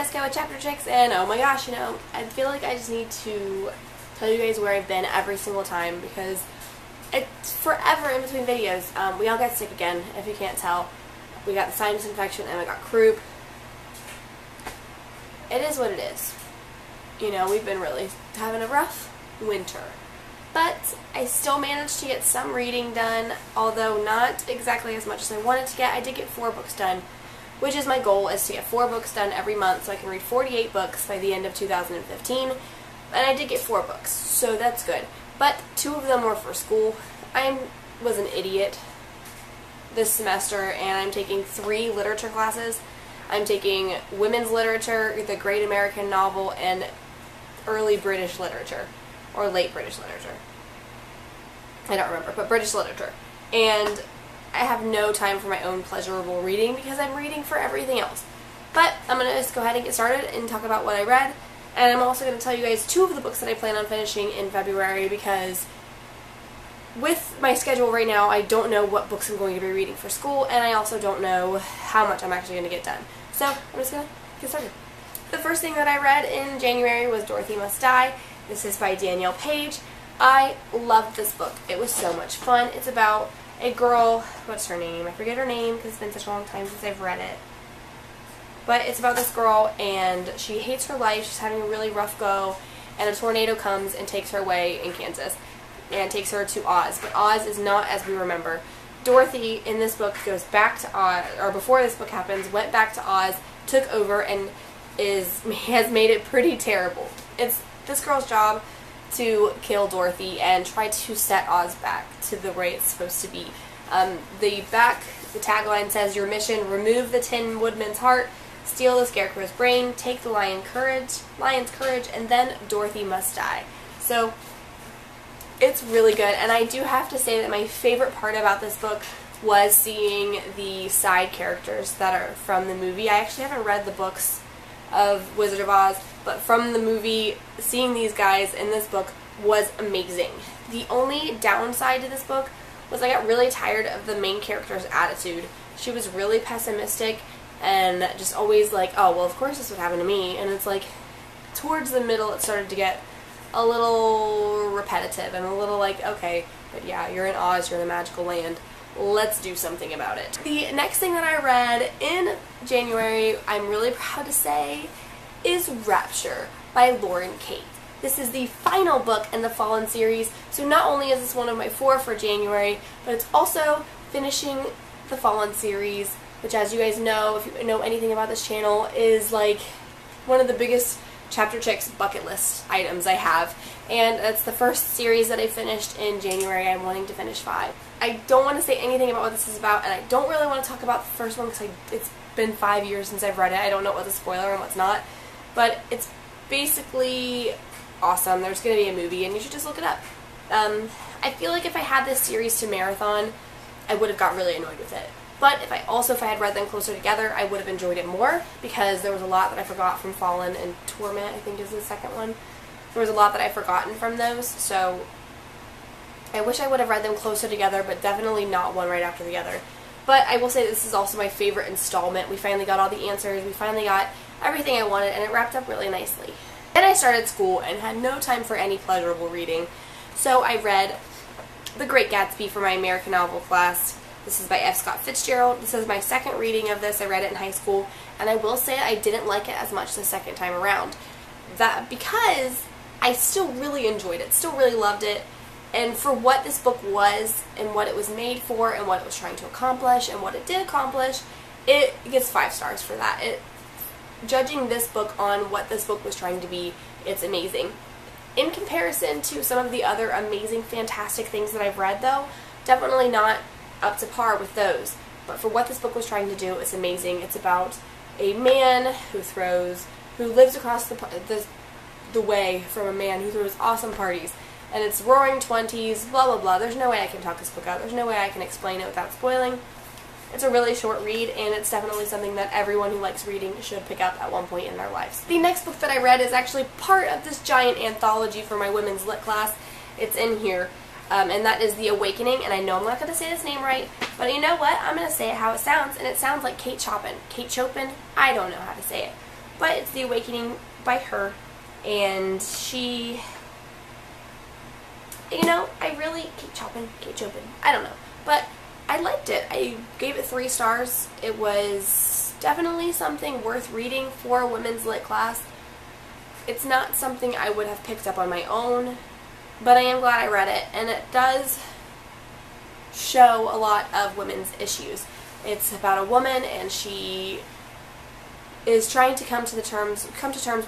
Jessica with Chapter Chicks, and oh my gosh, you know, I feel like I just need to tell you guys where I've been every single time because it's forever in between videos. We all got sick again, if you can't tell. We got the sinus infection and we got croup. It is what it is. You know, we've been really having a rough winter. But I still managed to get some reading done, although not exactly as much as I wanted to get. I did get 4 books done, which is my goal, is to get 4 books done every month so I can read 48 books by the end of 2015. And I did get 4 books, so that's good. But 2 of them were for school. I was an idiot this semester, and I'm taking 3 literature classes. I'm taking women's literature, the Great American Novel, and early British literature. Or late British literature. I don't remember, but British literature. And I have no time for my own pleasurable reading because I'm reading for everything else. But I'm going to just go ahead and get started and talk about what I read. And I'm also going to tell you guys 2 of the books that I plan on finishing in February because with my schedule right now, I don't know what books I'm going to be reading for school, and I also don't know how much I'm actually going to get done. So I'm just going to get started. The first thing that I read in January was Dorothy Must Die. This is by Danielle Page. I loved this book. It was so much fun. It's about a girl, what's her name? I forget her name because it's been such a long time since I've read it. But it's about this girl, and she hates her life. She's having a really rough go, and a tornado comes and takes her away in Kansas and takes her to Oz. But Oz is not as we remember. Dorothy in this book goes back to Oz, or before this book happens, went back to Oz, took over, and has made it pretty terrible. It's this girl's job to kill Dorothy and try to set Oz back to the way it's supposed to be. The tagline says, "Your mission: remove the Tin Woodman's heart, steal the Scarecrow's brain, take the lion's courage, and then Dorothy must die." So it's really good, and I do have to say that my favorite part about this book was seeing the side characters that are from the movie. I actually haven't read the books of Wizard of Oz, but from the movie, seeing these guys in this book was amazing. The only downside to this book was I got really tired of the main character's attitude. She was really pessimistic and just always like, oh, well, of course this would happen to me. And it's like, towards the middle, it started to get a little repetitive and a little like, okay, but yeah, you're in Oz, you're in a magical land. Let's do something about it. The next thing that I read in January, I'm really proud to say, is Rapture by Lauren Kate. This is the final book in the Fallen series, so not only is this one of my 4 for January, but it's also finishing the Fallen series, which, as you guys know, if you know anything about this channel, is like one of the biggest Chapter Chicks bucket list items I have, and it's the first series that I finished in January. I'm wanting to finish 5. I don't want to say anything about what this is about, and I don't really want to talk about the first one because it's been 5 years since I've read it. I don't know what's a spoiler and what's not, but it's basically awesome. There's going to be a movie, and you should just look it up. I feel like if I had this series to marathon, I would have got really annoyed with it. But if I had read them closer together, I would have enjoyed it more because there was a lot that I forgot from Fallen and Torment, I think is the second one. There was a lot that I've forgotten from those, so I wish I would have read them closer together, but definitely not one right after the other. But I will say this is also my favorite installment. We finally got all the answers, we finally got everything I wanted, and it wrapped up really nicely. Then I started school and had no time for any pleasurable reading, so I read The Great Gatsby for my American Novel class. This is by F. Scott Fitzgerald. This is my second reading of this. I read it in high school, and I will say I didn't like it as much the second time around. That because I still really enjoyed it, still really loved it, and for what this book was, and what it was made for, and what it was trying to accomplish, and what it did accomplish, it gets 5 stars for that. Judging this book on what this book was trying to be, it's amazing. In comparison to some of the other amazing, fantastic things that I've read, though, definitely not up to par with those. But for what this book was trying to do, it's amazing. It's about a man who lives across the way from a man who throws awesome parties. And it's roaring 20s, blah blah blah. There's no way I can talk this book out. There's no way I can explain it without spoiling. It's a really short read, and it's definitely something that everyone who likes reading should pick up at one point in their lives. The next book that I read is actually part of this giant anthology for my women's lit class. It's in here. And that is The Awakening, and I know I'm not going to say this name right, but you know what? I'm going to say it how it sounds, and it sounds like Kate Chopin. Kate Chopin? I don't know how to say it. but it's The Awakening by her, and she, you know, I really, keep chopping, I don't know, but I liked it. I gave it 3 stars. It was definitely something worth reading for a women's lit class. It's not something I would have picked up on my own, but I am glad I read it, and it does show a lot of women's issues. It's about a woman, and she is trying to come to terms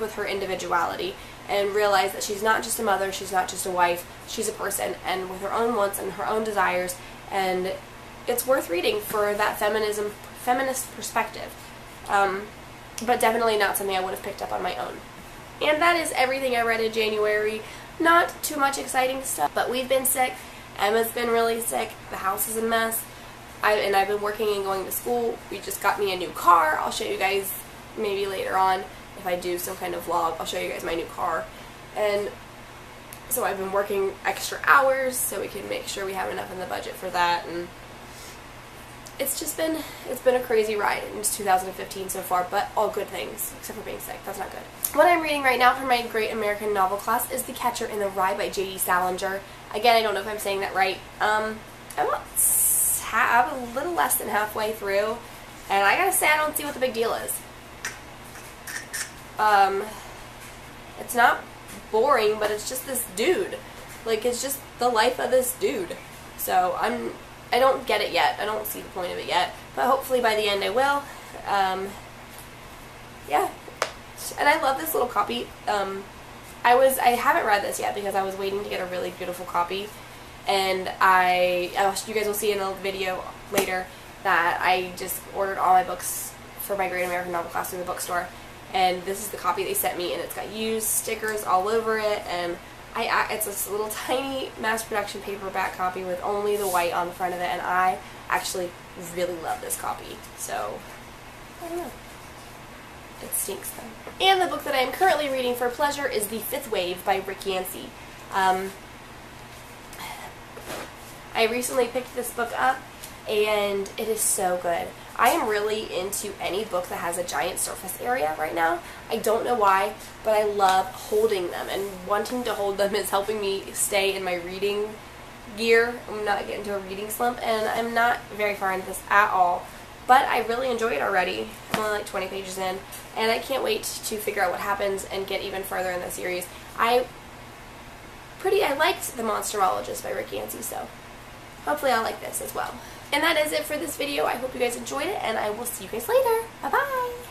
with her individuality and realize that she's not just a mother, she's not just a wife, she's a person, and with her own wants and her own desires, and it's worth reading for that feminist perspective. But definitely not something I would have picked up on my own. And that is everything I read in January. Not too much exciting stuff, but we've been sick. Emma's been really sick. The house is a mess. I've been working and going to school. We just got me a new car. I'll show you guys maybe later on if I do some kind of vlog. I'll show you guys my new car. And so I've been working extra hours so we can make sure we have enough in the budget for that. And it's been a crazy ride in 2015 so far, but all good things, except for being sick. That's not good. What I'm reading right now for my Great American Novel class is The Catcher in the Rye by J.D. Salinger. Again, I don't know if I'm saying that right. I'm a little less than halfway through, and I gotta say I don't see what the big deal is. It's not boring, but it's just this dude. Like, it's just the life of this dude. So I don't get it yet. I don't see the point of it yet, but hopefully by the end I will. Yeah, and I love this little copy. I haven't read this yet because I was waiting to get a really beautiful copy, and you guys will see in a video later that I just ordered all my books for my Great American Novel class through the bookstore, and this is the copy they sent me, and it's got used stickers all over it, and it's this little tiny mass production paperback copy with only the white on the front of it, and I actually really love this copy, so I don't know. It stinks though. And the book that I am currently reading for pleasure is The Fifth Wave by Rick Yancey. I recently picked this book up, and it is so good. I am really into any book that has a giant surface area right now. I don't know why, but I love holding them, and wanting to hold them is helping me stay in my reading gear. I'm not getting into a reading slump, and I'm not very far into this at all, but I really enjoy it already. I'm only like 20 pages in, and I can't wait to figure out what happens and get even further in the series. I liked The Monsterologist by Rick Yancey, so hopefully I'll like this as well. And that is it for this video. I hope you guys enjoyed it, and I will see you guys later. Bye-bye!